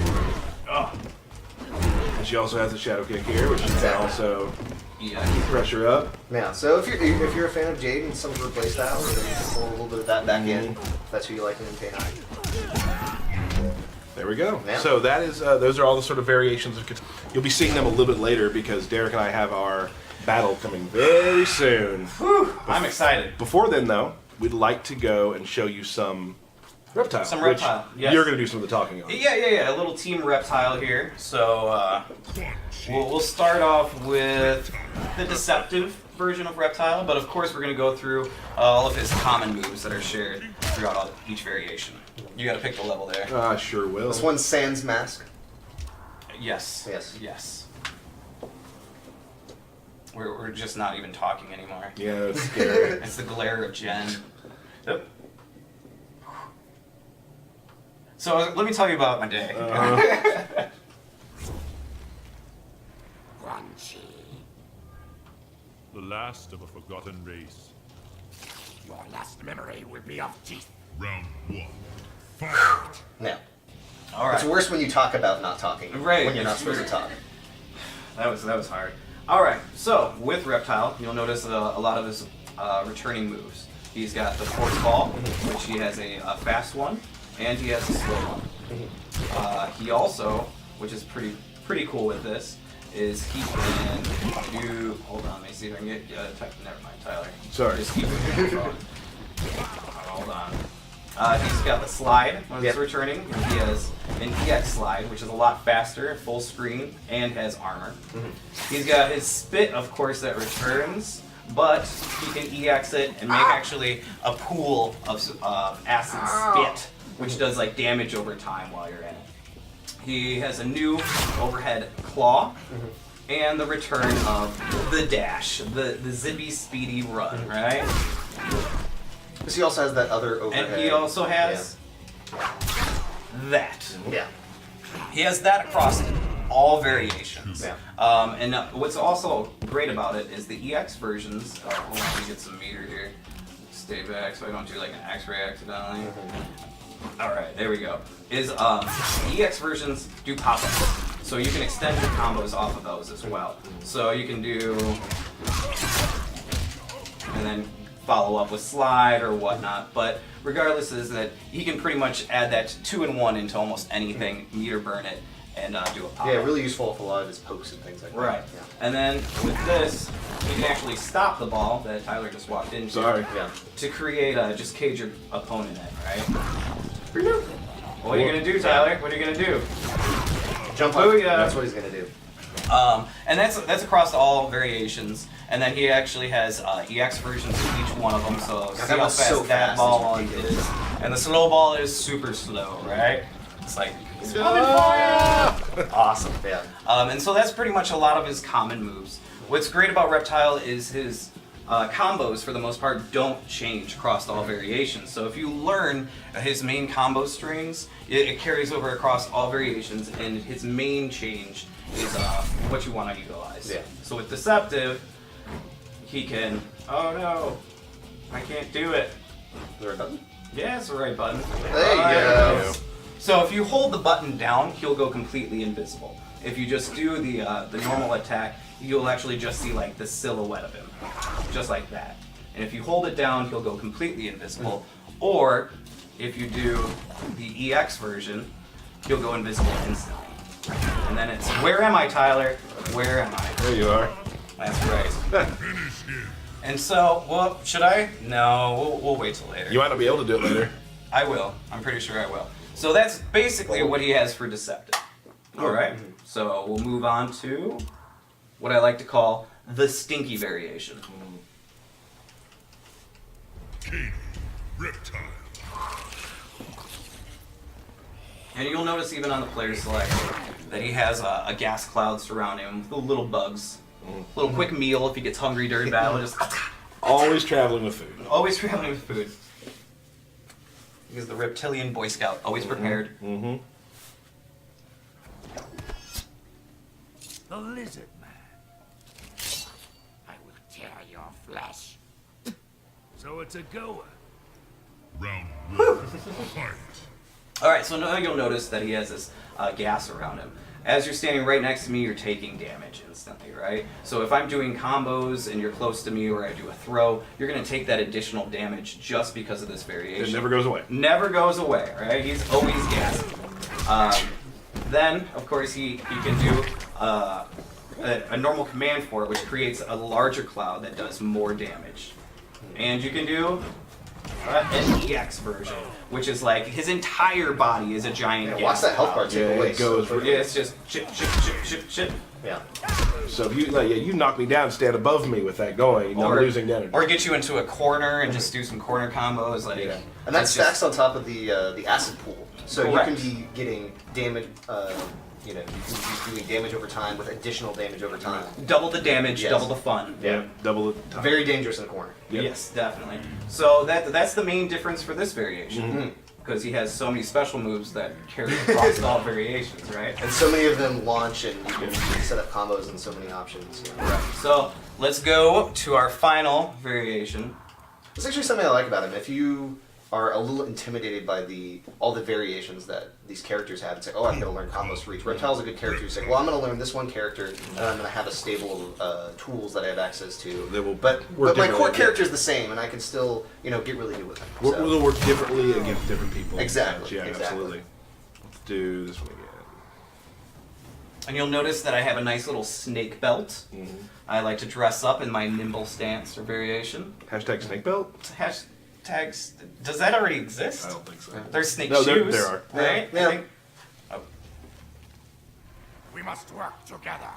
B: And she also has a shadow kick here, which can
D: Exactly.
B: also
A: Yeah.
B: pressure up.
D: Yeah, so if you're a fan of Jade and some of her playstyles, then you can pull a little bit of that back in. If that's who you like in MK9.
B: There we go.
D: Yeah.
B: So that is, those are all the sort of variations of Katana. You'll be seeing them a little bit later because Derek and I have our battle coming very soon.
A: I'm excited.
B: Before then, though, we'd like to go and show you some reptile.
A: Some
B: which
A: reptile, yes.
B: You're going to do some of the talking on.
A: Yeah. A little team reptile here. So we'll start off with the deceptive version of reptile, but of course we're going to go through all of his common moves that are shared throughout each variation. You got to pick the level there.
B: I sure will.
D: This one's Sans Mask.
A: Yes.
D: Yes.
A: We're just not even talking anymore.
B: Yeah, that's scary.
A: It's the glare of Jen. Yep. So let me tell you about my day.
F: The last of a forgotten race.
H: Your last memory will be of teeth.
F: Round 1. Fight!
D: Now,
A: All right.
D: it's worse when you talk about not talking.
A: Right,
D: When you're not
A: it's
D: supposed to talk.
A: That was hard. Alright, so with Reptile, you'll notice a lot of his returning moves. He's got the force ball, which he has a fast one, and he has a slow one. He also, which is pretty cool with this, is he can do. Hold on, let me see if I can get. Never mind, Tyler.
B: Sorry.
A: Just keep it going. Hold on. He's got the slide when it's returning. And he has an EX slide, which is a lot faster, full screen, and has armor. He's got his spit, of course, that returns, but he can EX it and make actually a pool of acid spit, which does like damage over time while you're in it. He has a new overhead claw, and the return of the dash, the zippy speedy run, right?
D: Because he also has that other overhead.
A: And he also has that.
D: Yeah.
A: He has that across all variations.
D: Yeah.
A: And what's also great about it is the EX versions. Hold on, let me get some meter here. Stay back so I don't do like an X-ray accidentally. Alright, there we go. Is EX versions do pop-ups. So you can extend your combos off of those as well. So you can do and then follow up with slide or whatnot, but regardless is that he can pretty much add that 2-in-1 into almost anything, meter burn it, and do a pop-up.
D: Yeah, really useful for a lot of his pokes and things like that.
A: Right.
D: Yeah.
A: And then with this, you can actually stop the ball that Tyler just walked into.
B: Sorry.
D: Yeah.
A: To create just cage your opponent in, right? What are you gonna do, Tyler? What are you gonna do?
D: Jump up.
A: Booyah.
D: That's what he's gonna do.
A: And that's across all variations. And then he actually has EX versions of each one of them, so see
D: that
A: how
D: was
A: fast
D: so
A: that
D: fast,
A: ball
D: it's
A: is. And the slow ball is super slow, right? It's like, it's coming for you! Awesome.
D: Yeah.
A: And so that's pretty much a lot of his common moves. What's great about Reptile is his combos, for the most part, don't change across all variations. So if you learn his main combo strings, it carries over across all variations, and his main change is what you want to utilize.
D: Yeah.
A: So with Deceptive, he can. Oh no, I can't do it.
D: Is there a button?
A: Yeah, it's the right button.
D: There you go.
A: So if you hold the button down, he'll go completely invisible. If you just do the normal attack, you'll actually just see like the silhouette of him, just like that. And if you hold it down, he'll go completely invisible. Or if you do the EX version, he'll go invisible instantly. And then it's, where am I, Tyler? Where am I?
B: There you are.
A: That's right. And so, well, should I? No, we'll wait till later.
B: You might not be able to do it later.
A: I will. I'm pretty sure I will. So that's basically what he has for Deceptive. Alright, so we'll move on to what I like to call the stinky variation.
F: Katie, Reptile.
A: And you'll notice even on the player select that he has a gas cloud surrounding him with little bugs. A little quick meal if he gets hungry during battle. Just
B: Always traveling with food.
A: always traveling with food. He's the reptilian Boy Scout, always prepared.
B: Mm-hmm.
H: The lizard man. I will tear your flesh.
G: So it's a goer.
F: Round one. Fight.
A: Alright, so now you'll notice that he has this gas around him. As you're standing right next to me, you're taking damage instantly, right? So if I'm doing combos and you're close to me or I do a throw, you're going to take that additional damage just because of this variation.
B: It never goes away.
A: Never goes away, right? He's always gassing. Then, of course, he can do a normal command for it, which creates a larger cloud that does more damage. And you can do an EX version, which is like his entire body is a giant gas
D: Watch that health bar
A: cloud.
D: take
B: Yeah,
D: away.
B: it goes.
A: Yeah, it's just chip, chip, chip, chip, chip.
D: Yeah.
B: So if you you knock me down, stand above me with that going, I'm losing damage.
A: Or get you into a corner and just do some corner combos. Like,
B: Yeah.
D: And that
A: it's
D: stacks
A: just-
D: on top of the acid pool. So
A: Correct.
D: you can be getting damage, you can be doing damage over time with additional damage over time.
A: double the damage,
D: Yes.
A: double the fun.
B: Yeah, double the time.
D: Very dangerous in the corner.
B: Yep.
A: Yes, definitely. So that's the main difference for this variation. Because he has so many special moves that carry across all variations, right?
D: And so many of them launch and you can set up combos and so many options. You know.
A: So let's go to our final variation.
D: That's actually something I like about him. If you are a little intimidated by all the variations that these characters have. It's like, oh, I've got to learn combos for each. Reptile's a good character. You say, well, I'm going to learn this one character, and I'm going to have a stable of tools that I have access to.
B: They will
D: but
B: work
D: my core
B: differently.
D: character is the same, and I can still, get really good with them. So.
B: We'll work differently against different people.
D: Exactly,
B: Yeah,
D: exactly.
B: absolutely. Let's do this one again.
A: And you'll notice that I have a nice little snake belt. I like to dress up in my nimble stance or variation.
B: Hashtag snake belt?
A: Hashtags. Does that already exist?
B: I don't think so.
A: There's snake
B: No,
A: shoes.
B: there are.
A: Right?
D: Yeah.
A: I think-
H: We must work together.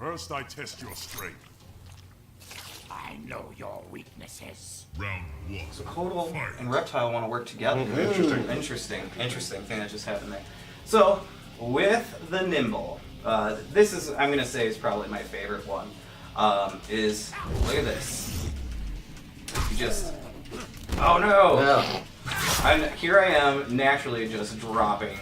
F: First, I test your strength.
H: I know your weaknesses.
F: Round 1.
A: So Hodel and Reptile want to work together. Interesting thing that just happened there. So, with the Nimble, this is, I'm going to say, is probably my favorite one. Is, look at this. You just, oh no!
D: Yeah.
A: Here I am, naturally just dropping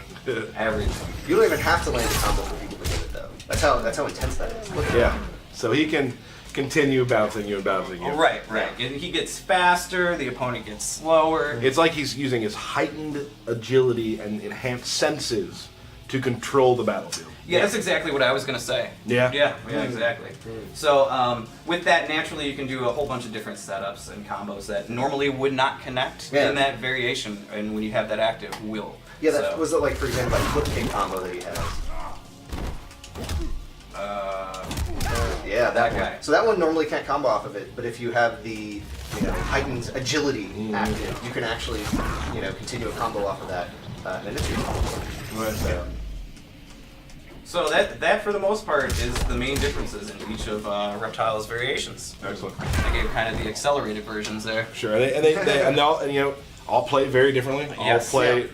A: everything.
D: You don't even have to land a combo for people to get it, though. That's how intense that is. Look at
B: Yeah. So he can continue bouncing you and bouncing you.
A: Oh, right. And he gets faster, the opponent gets slower.
B: It's like he's using his heightened agility and enhanced senses to control the battlefield.
A: Yeah, that's exactly what I was going to say.
B: Yeah?
A: Yeah, exactly. So with that, naturally, you can do a whole bunch of different setups and combos that normally would not connect
D: Yeah.
A: in that variation, and when you have that active, will.
D: Yeah, that
A: So,
D: was it, like, for example, like flip kick combo that he has. Yeah, that
A: That
D: guy.
A: guy.
D: So that one normally can't combo off of it, but if you have the heightened agility active, you can actually continue a combo off of that in a few.
A: So that for the most part is the main differences in each of Reptile's variations.
B: Excellent.
A: I gave kind of the accelerated versions there.
B: Sure. And all play very differently.
A: Yes,
B: All play,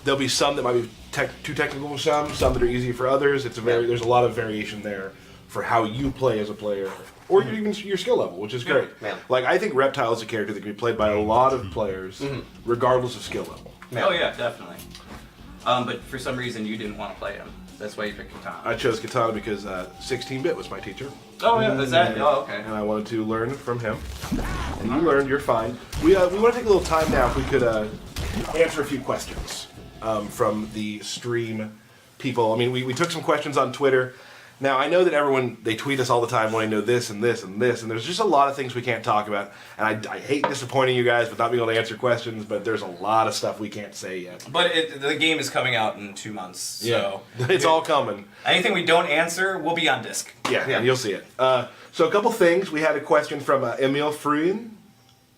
B: there'll be some that might be too technical for some that are easy for others. There's a lot of variation there for how you play as a player, or even your skill level, which is great.
D: Yeah.
B: Like, I think Reptile is a character that can be played by a lot of players, regardless of skill level.
D: Yeah.
A: Oh yeah, definitely. But for some reason you didn't want to play him. That's why you picked Katana.
B: I chose Katana because 16-bit was my teacher,
A: Oh yeah, is that? Oh okay.
B: and I wanted to learn from him. And you learned, you're fine. We want to take a little time now if we could answer a few questions from the stream people. I mean, we took some questions on Twitter. Now, I know that everyone, they tweet us all the time wanting to know this and this and this, and there's just a lot of things we can't talk about. And I hate disappointing you guys with not being able to answer questions, but there's a lot of stuff we can't say yet.
A: But the game is coming out in 2 months, so
B: It's all coming.
A: anything we don't answer will be on disc.
B: Yeah, and you'll see it. So a couple things. We had a question from Emil Fruin,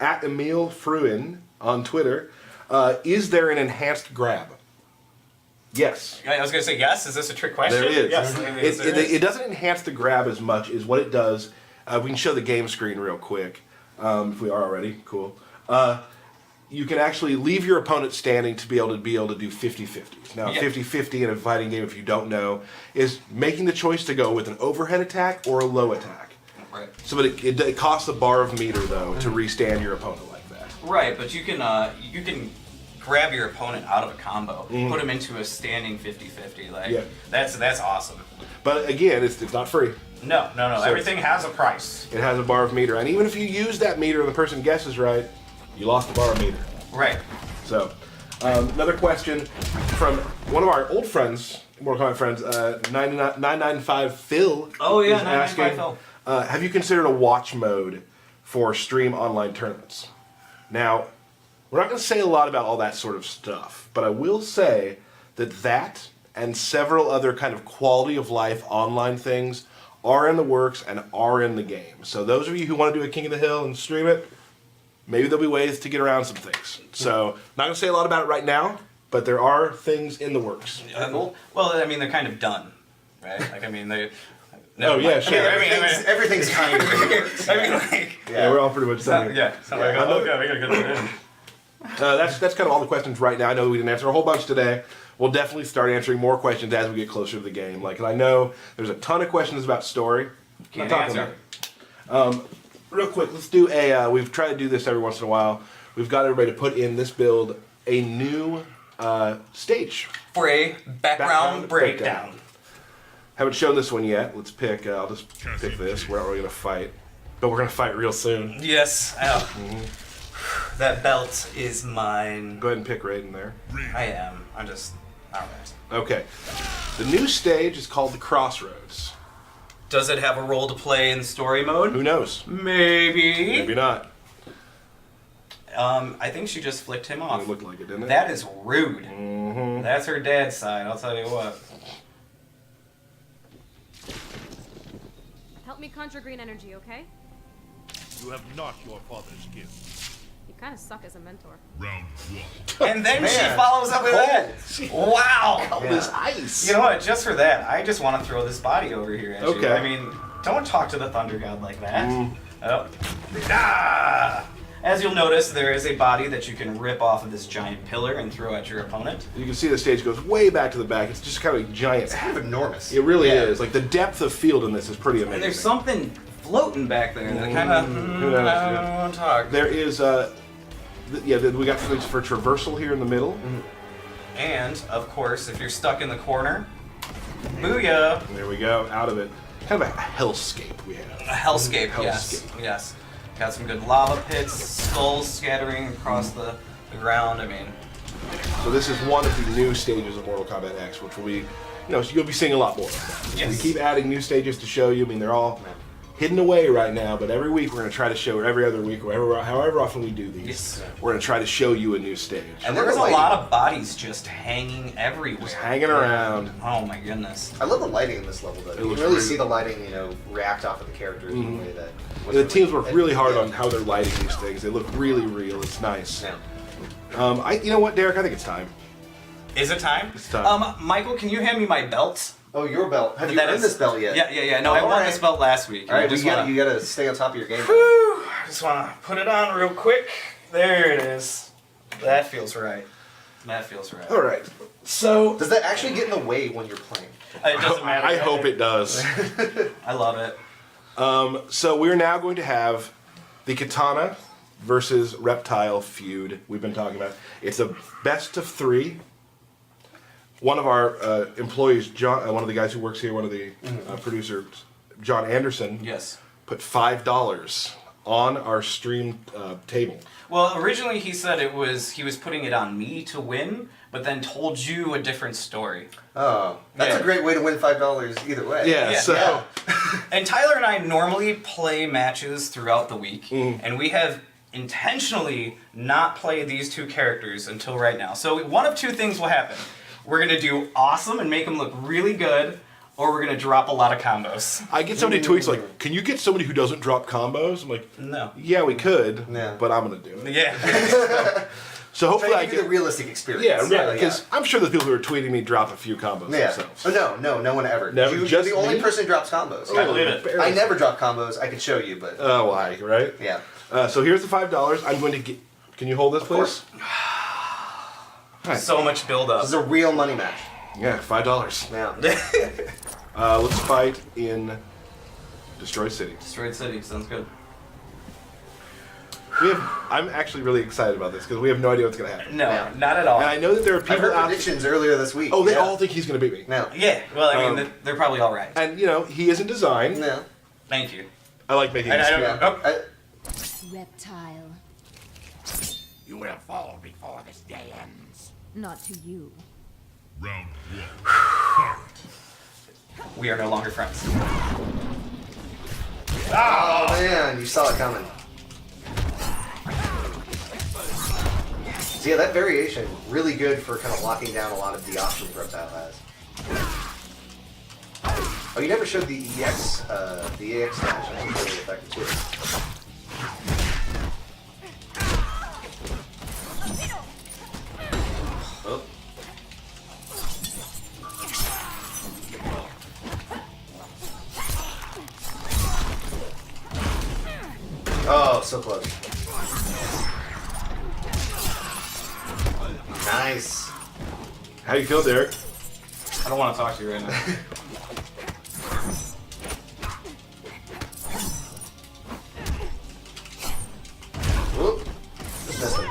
B: at Emil Fruin on Twitter. Is there an enhanced grab? Yes.
A: I was gonna say yes. Is this a trick question?
B: There is.
A: Yes.
B: It doesn't enhance the grab as much as what it does. We can show the game screen real quick. If we are already, cool. You can actually leave your opponent standing to be able to do 50-50s. Now,
A: Yeah.
B: 50-50 in a fighting game, if you don't know, is making the choice to go with an overhead attack or a low attack.
A: Right.
B: So, but it costs a bar of meter though to restand your opponent like that.
A: Right, but you can grab your opponent out of a combo, put him into a standing 50-50. Like
B: Yeah.
A: that's awesome.
B: But again, it's not free.
A: No. Everything has a price.
B: It has a bar of meter, and even if you use that meter and the person guesses right, you lost the bar of meter.
A: Right.
B: So, another question from one of our old friends, Mortal Kombat friends, 995 Phil.
A: Oh, yeah,
B: is
A: 995
B: asking,
A: Phil.
B: have you considered a watch mode for stream online tournaments? Now, we're not going to say a lot about all that sort of stuff, but I will say that and several other kind of quality of life online things are in the works and are in the game. So those of you who want to do a King of the Hill and stream it, maybe there'll be ways to get around some things. So, not going to say a lot about it right now, but there are things in the works.
A: Well, I mean, they're kind of done, right? Like, I mean, they.
B: Oh, yeah, sure.
D: Everything's kind of.
A: I mean, like.
B: Yeah, we're all pretty much done.
A: Yeah. So like,
B: Yeah.
A: okay, we gotta get that in.
B: That's kind of all the questions right now. I know we didn't answer a whole bunch today. We'll definitely start answering more questions as we get closer to the game. Like, and I know there's a ton of questions about story.
A: Can't
B: Not talking
A: answer.
B: about it. Real quick, let's do we've tried to do this every once in a while. We've got everybody to put in this build a new stage.
A: For a background breakdown.
B: Haven't shown this one yet. Let's pick, I'll just pick this. We're not really going to fight, but we're going to fight real soon.
A: Yes. That belt is mine.
B: Go ahead and pick Raiden there.
A: I am. I'm just. Alright.
B: Okay. The new stage is called the Crossroads.
A: Does it have a role to play in story mode?
B: Who knows?
A: Maybe.
B: Maybe not.
A: I think she just flicked him off.
B: It looked like it, didn't it?
A: That is rude.
B: Mm-hmm.
A: That's her dad's side, I'll tell you what.
I: Help me conjure green energy, okay?
G: You have not your father's gift.
I: You kind of suck as a mentor.
F: Round 1.
A: And then she
D: Man,
A: follows up with that. Wow.
B: Cold as ice.
A: You know what? Just for that, I just want to throw this body over here at you.
B: Okay.
A: I mean, don't talk to the Thunder God like that. Oh. Ah! As you'll notice, there is a body that you can rip off of this giant pillar and throw at your opponent.
B: You can see the stage goes way back to the back. It's just kind of a giant.
D: It's kind of enormous.
B: It really
A: Yeah.
B: is. Like the depth of field in this is pretty amazing.
A: And there's something floating back there that kind of.
B: Who knows,
A: I
B: yeah.
A: don't want to talk.
B: There is, we got things for traversal here in the middle.
A: And, of course, if you're stuck in the corner, booyah!
B: There we go, out of it. Kind of a hellscape we have.
A: A hellscape, yes.
B: Hellscape.
A: Yes. Got some good lava pits, skulls scattering across the ground. I mean,
B: So this is one of the new stages of Mortal Kombat X, which will be, you'll be seeing a lot more of that.
A: Yes.
B: We keep adding new stages to show you. I mean, they're all hidden away right now, but every week we're going to try to show, or every other week, or however often we do these,
A: Yes.
B: we're going to try to show you a new stage.
A: and
D: love
A: there's
D: the
A: a
D: lighting.
A: lot of bodies just hanging everywhere.
B: Just hanging around.
A: Oh my goodness.
D: I love the lighting in this level, though. You can
B: looks
D: really
B: great.
D: see the lighting, react off of the characters in a way that.
B: And the teams work really hard
D: yeah.
B: on how they're lighting these things. They look really real. It's nice.
D: Yeah.
B: You know what, Derek? I think it's time.
A: Is it time?
B: It's time.
A: Michael, can you hand me my belt?
D: Oh, your belt. Have you
A: That
D: earned
A: is-
D: this belt yet?
A: Yeah. No, I
D: All
A: won
D: right.
A: this belt last week.
D: All right,
A: I
D: you gotta stay on top of your game.
A: I just want to put it on real quick. There it is. That feels right. That feels right.
B: All right. So
D: Does that actually get in the way when you're playing?
A: It doesn't matter.
B: I hope it does.
A: I love it.
B: So we're now going to have the Katana versus Reptile feud we've been talking about. It's a best of 3. One of our employees, John, one of the guys who works here, one of the producers, John Anderson,
A: Yes.
B: put $5 on our stream table.
A: Well, originally he said he was putting it on me to win, but then told you a different story.
D: Oh, that's
A: Yeah.
D: a great way to win $5 either way.
B: Yeah,
A: Yeah.
B: so
D: Yeah.
A: And Tyler and I normally play matches throughout the week,
B: Mm.
A: and we have intentionally not played these two characters until right now. So one of two things will happen. We're going to do awesome and make them look really good, or we're going to drop a lot of combos.
B: I get so many tweets like, "Can you get somebody who doesn't drop combos?" I'm like,
A: No.
B: "Yeah, we could,
D: Yeah.
B: but I'm gonna do it."
A: Yeah.
B: So hopefully I
D: Trying to give you
B: get
D: the realistic experience.
B: yeah, because I'm sure the people who are tweeting me drop a few combos
D: Yeah.
B: themselves.
D: Oh, no one ever.
B: Never,
D: You're
B: just
D: the only
B: me?
D: person who drops combos.
A: I believe it.
B: Barely.
D: I never drop combos. I could show you, but
B: Oh, why, right?
D: yeah.
B: So here's the $5. I'm going to get. Can you hold this, please?
A: So much buildup.
D: This is a real money match.
B: Yeah, $5.
D: Now,
B: Let's fight in Destroy City.
A: Destroyed City, sounds good.
B: I'm actually really excited about this because we have no idea what's going to happen.
A: No,
D: Yeah.
A: not at all.
B: And I know that there are
D: I've
B: people
D: heard
B: out.
D: predictions earlier this week.
B: Oh, they
D: yeah.
B: all think he's going to beat me.
D: No.
A: Yeah, well, I mean,
B: Um,
A: they're probably all right.
B: And he isn't designed.
D: No.
A: Thank you.
B: I like making.
A: I
B: this.
A: don't-
D: Yeah.
A: Oh.
E: Reptile.
H: You will fall before this day ends.
E: Not to you.
F: Round 1. Fight.
A: We are no longer friends.
D: Oh man, you saw it coming. So yeah, that variation really good for kind of locking down a lot of the options Reptile has. Oh, you never showed the EX dash. That's really effective too. Oh. Oh, so close. Nice.
B: How you feel, Derek?
A: I don't want to talk to you right now.
D: Whoop. Just missed him.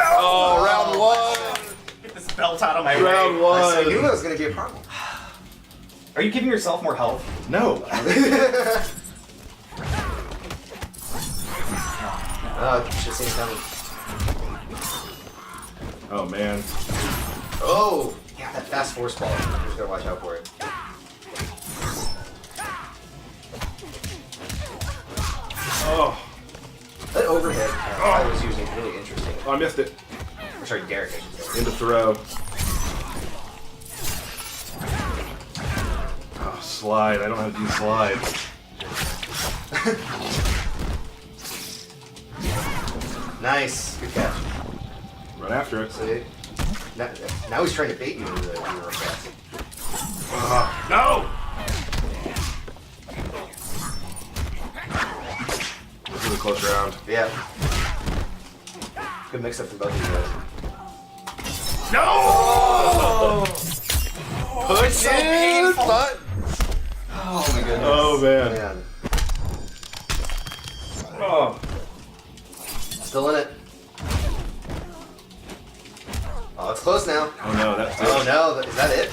B: Oh, round 1.
A: Get this belt out of my
B: Round
A: way.
B: one.
D: I knew that was going to be a problem.
A: Are you giving yourself more health?
B: No.
D: Should see him coming.
B: Oh man.
D: Oh! Yeah, that fast force ball. I'm just gotta watch out for it.
B: Oh.
D: That overhead I was using is really interesting.
B: Oh, I missed it.
D: Or sorry, Derek, I should say.
B: Into throw. Oh, slide. I don't know how to do slide.
D: Nice. Good catch.
B: Run after it.
D: See? Now he's trying to bait you into the Euro catch.
B: No! This is a close round.
D: Yeah. Good mix up from both of you guys.
B: No!
D: Push
A: so painful.
D: but... Oh my goodness.
B: Oh man.
D: Man.
B: Oh.
D: Still in it. Oh, it's close now.
B: Oh no, that's it.
D: Oh no, is that it?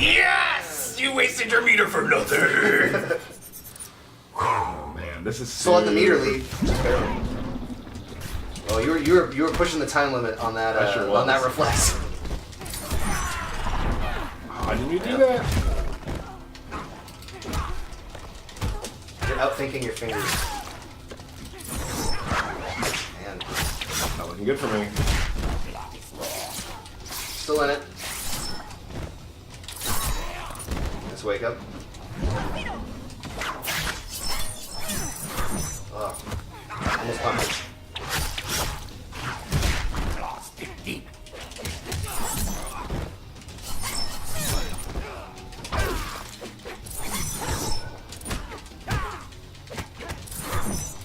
A: Yes! You wasted your meter for nothing!
B: Oh man, this is
D: Still at the meter lead. Just barely. Well, you were pushing the time limit on that
B: I sure
D: on that
B: was.
D: reflex.
B: Why didn't you do that?
D: You're outthinking your fingers. Man,
B: Not looking good for me.
D: still in it. Let's wake up. Oh, almost pumped.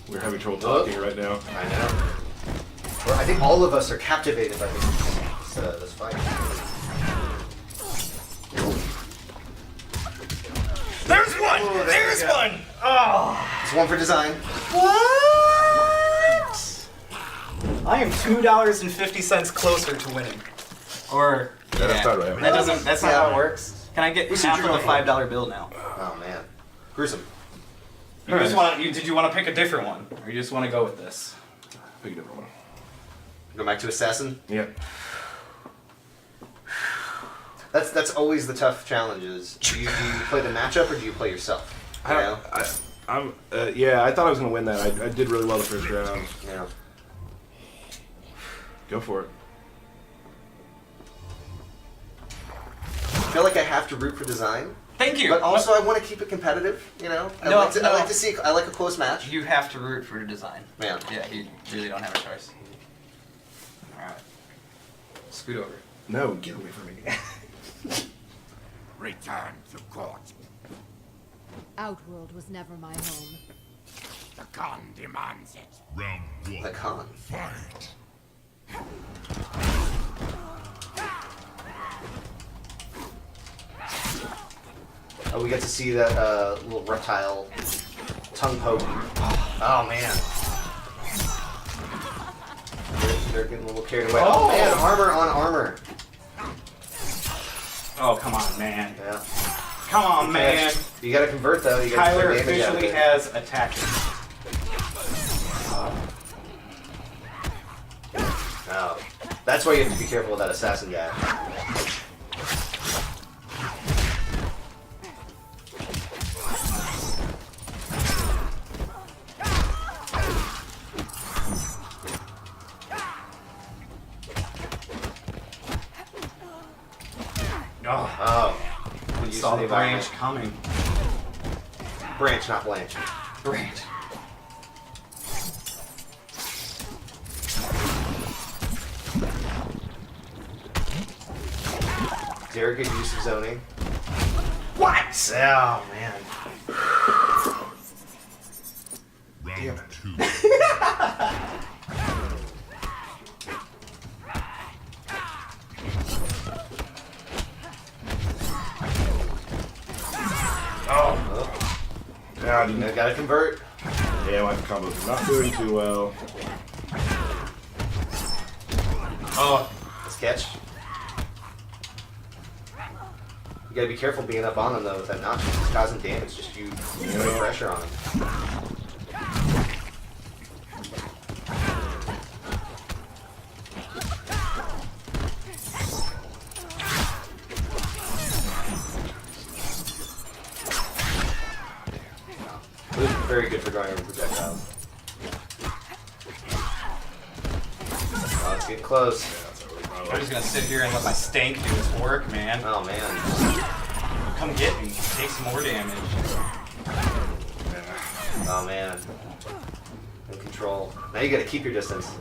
B: We're having trouble talking right now.
D: I know. Or I think all of us are captivated by this fight.
A: There's one! There's one! Oh!
D: It's one for design.
A: What? I am $2.50 closer to winning. Or
B: Yeah, that's not right.
A: That's not how it works. Can I get
D: Who's
A: half
D: your
A: of the
D: drawing?
A: $5 bill now?
D: Oh man, gruesome.
A: Did you want to pick a different one, or you just want to go with this?
B: Pick a different one.
D: Go back to assassin.
B: Yeah.
D: That's always the tough challenges. Do you play the matchup or do you play yourself? You know?
B: Yeah, I thought I was gonna win that. I did really well the first round.
D: Yeah.
B: Go for it.
D: I feel like I have to root for design,
A: Thank you.
D: but also I want to keep it competitive. You know, I like to see. I like a close match.
A: You have to root for design.
D: Man.
A: Yeah, you really don't have a choice. All right. Scoot over.
B: No, get away from me.
H: Return to court.
E: Outworld was never my home.
H: The Khan demands it.
F: Round
D: The
F: one.
D: con.
F: Fight.
D: Oh, we get to see that little reptile tongue poke. Oh man. They're getting a little carried away. Oh man, armor on armor.
A: Oh, come on, man.
D: Yeah.
A: Come on, man.
D: You gotta convert though. You gotta
A: Tyler
D: take damage out of
A: officially
D: it.
A: has attacked him.
D: Oh. That's why you have to be careful with that assassin guy. Oh. Good use
A: Saw
D: of
A: the
D: the
A: branch
D: environment.
A: coming.
D: Branch, not Blanche.
A: Branch.
D: Very good use of zoning.
A: What?
D: Oh man.
F: Round two.
B: Yeah, I didn't.
D: You gotta convert.
B: Yeah, my combos are not doing too well.
D: Oh. Let's catch. You gotta be careful being up on him though with that notch. He's causing damage. Just you put pressure on him. This is very good for going over projectiles. Oh, let's get close.
A: I'm just gonna sit here and let my stank do its work, man.
D: Oh man.
A: Come get me. Take some more damage.
D: Oh man. In control. Now you gotta keep your distance.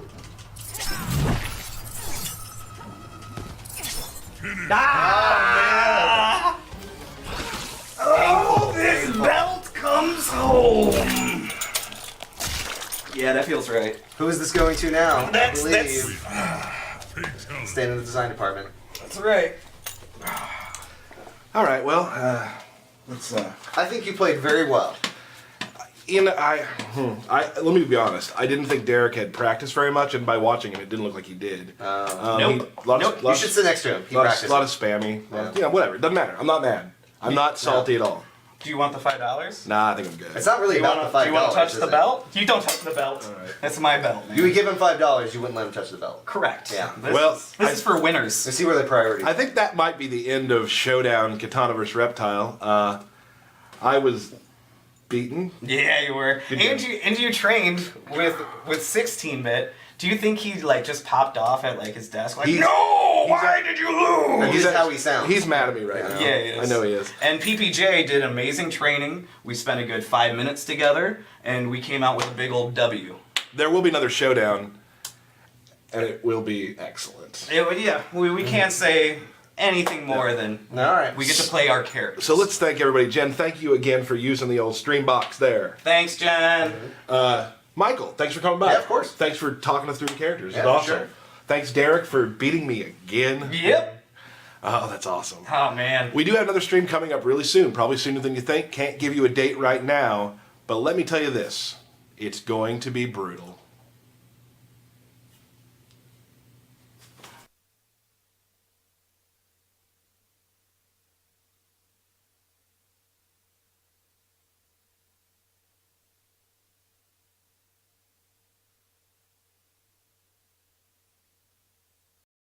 A: Ah! Oh, this belt comes home. Yeah, that feels right.
D: Who is this going to now?
A: That's-
D: I believe. Staying in the design department.
A: That's right.
B: All right, well, let's.
D: I think you played very well.
B: Let me be honest. I didn't think Derek had practiced very much, and by watching him, it didn't look like he did.
A: Nope.
D: You should sit next to him. He practiced.
B: A lot of spammy.
D: Yeah.
B: Whatever. Doesn't matter. I'm not mad. I'm not salty at all.
A: Do you want the $5?
B: Nah, I think I'm good.
D: It's not really
A: Do you
D: about the $5.
A: do you want to touch
D: is
A: the
D: it?
A: belt? You don't touch the belt.
B: All right.
A: That's my belt, man.
D: You would give him $5. You wouldn't let him touch the belt.
A: Correct.
D: Yeah.
A: This is for winners.
D: Let's see where the priority.
B: I think that might be the end of Showdown Katana vs. Reptile. I was beaten.
A: Yeah, you were.
B: Good
A: And you trained with 16-bit. Do you think he like just popped off at like his desk like,
B: He's-
A: no, why did you lose?
D: This is how he sounds.
B: He's mad at me right now.
A: Yeah, he is.
B: I know he is.
A: And PPJ did amazing training. We spent a good 5 minutes together, and we came out with a big old W.
B: There will be another Showdown, and it will be excellent.
A: We can't say anything more than
D: All right.
A: we get to play our characters.
B: So let's thank everybody. Jen, thank you again for using the old stream box there.
A: Thanks, Jen.
B: Michael, thanks for coming by.
D: Yeah, of course.
B: Thanks for talking us through the characters.
D: Yeah,
B: It's
D: for
B: awesome.
D: sure.
B: Thanks, Derek, for beating me again.
A: Yep.
B: Oh, that's awesome.
A: Oh man.
B: We do have another stream coming up really soon, probably sooner than you think. Can't give you a date right now, but let me tell you this. It's going to be brutal.